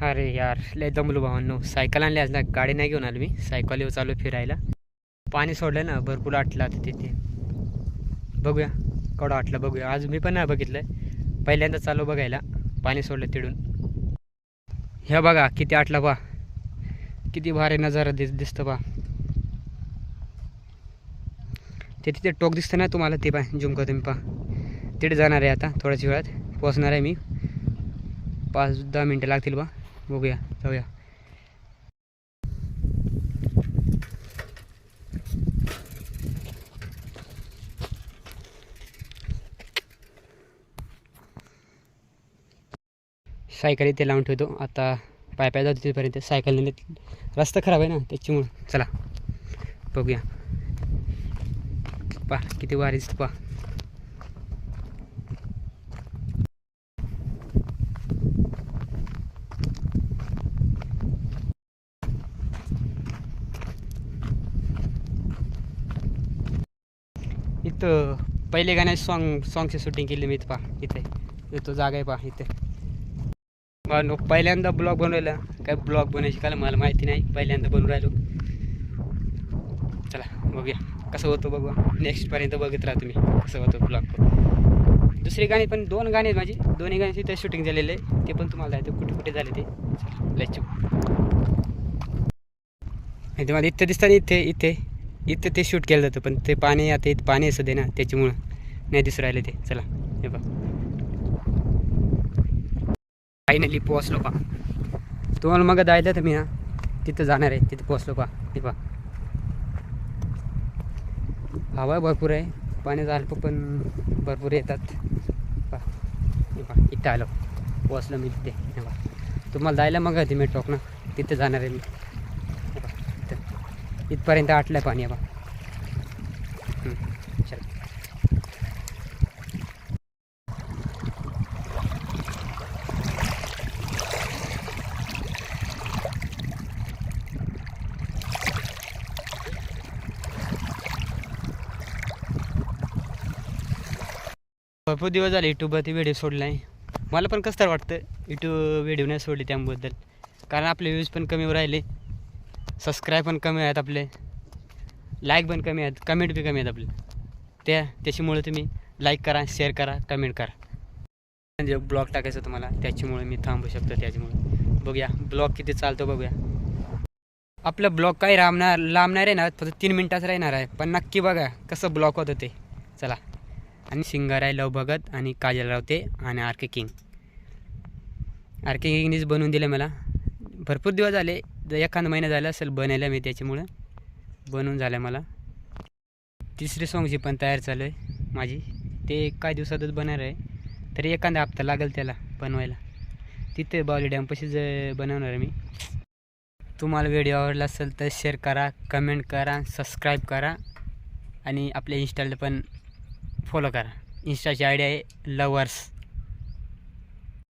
अरे यार लय दमलो भावांनो. सायकल आणली आज ना, गाडी नाही घेऊन आलो मी. सायकलीवर चालू फिरायला. पाणी सोडलं ना, भरपूर आटलं आता तिथे. बघूया केवढं आटलं बघूया. आज मी पण नाही बघितलं, पहिल्यांदा चालू बघायला. पाणी सोडलं तिडून. हे बघा किती आटलं पहा, किती भारी नजारा दिसतं पहा. ते तिथे टोक दिसतं ना तुम्हाला, ते पहा झुमका तुम्ही पहा. तिथे जाणार आहे आता, थोड्याच वेळात पोहोचणार आहे मी. 5-10 मिनटं लागतील बा. बघूया जाऊया. सायकल इथे लावून ठेवतो आता. पाय जातो तिथपर्यंत. सायकलने रस्ता खराब आहे ना त्याच्यामुळं. चला बघूया. पहा किती भारी दिसतं पहा. इथं पहिले गाण्याचे सॉंगची शूटिंग केली मी इथं पहा. इथे तो जागा आहे पहा इथे. पहिल्यांदा ब्लॉग बनवायला, काय ब्लॉग बनायची काय मला माहिती नाही, पहिल्यांदा बनवून राहिलो. चला बघूया कसं होतं बघू. नेक्स्टपर्यंत बघत राहा तुम्ही कसं होतं ब्लॉग. दुसरी गाणी पण 2 गाणी आहेत माझी. दोन्ही गाणी तिथे शूटिंग झालेले आहे. ते पण तुम्हाला जायचं कुठे कुठे झाले ते. चला लयचू इथे मला इथं दिसतं. इथे इथे इथे ते शूट केलं जातं, पण ते पाणी आता इथं पाणी असं दे ना त्याच्यामुळं नाही दिसू राहिले ते. चला हे बघ फायनली पोहोचलो पा. तुम्हाला मग जायचं तर मी ना तिथं जाणार आहे. तिथं पोहोचलो पा. हे पा हवा भरपूर आहे, पाण्याचा अल्प पण भरपूर येतात पा. हे पा इथं आलो, पोहोचलो मी तिथे. हे पा तुम्हाला जायला मग ते मी टोक ना तिथं जाणार आहे मी. हे पा इथं इथपर्यंत आटलं आहे पाणी. हे पा चल भरपूर दिवस झाले यूट्यूबवरती व्हिडिओ सोडला आहे. मला पण कसं तर वाटतं यूट्यूब व्हिडिओ नाही सोडले त्याबद्दल. कारण आपले व्ह्यूज पण कमी राहिले, सबस्क्राईब पण कमी आहेत आपले, लाईक पण कमी आहेत, कमेंट बी कमी आहेत आपले. त्याच्यामुळे तुम्ही लाईक करा, शेअर करा, कमेंट करा. म्हणजे ब्लॉग टाकायचं तुम्हाला, त्याच्यामुळे मी थांबू शकतो. त्याच्यामुळे बघूया ब्लॉग किती चालतो बघूया. आपलं ब्लॉग काही लांबणार आहे ना, फक्त 3 मिनटाचं राहणार आहे, पण नक्की बघा कसं ब्लॉग होतं ते. चला. आणि सिंगर आहे लव भगत आणि काजल रावते आणि आर के किंग. आर के किंगनीच बनवून दिलं मला. भरपूर दिवस झाले, एखादा महिना झाला असेल बनायला मी, त्याच्यामुळं बनवून झालं मला. तिसरी सॉंगची पण तयार चालू आहे माझी. ते काही दिवसातच बनणार आहे, तरी एखादा हप्ता लागेल त्याला बनवायला. तिथे बावली डॅमपाशीच बनवणार आहे मी. तुम्हाला व्हिडिओ आवडला असेल तर शेअर करा, कमेंट करा, सबस्क्राईब करा आणि आपल्या इंस्टाला पण फॉलो करा. इंस्टाची आयडी आहे लवर्स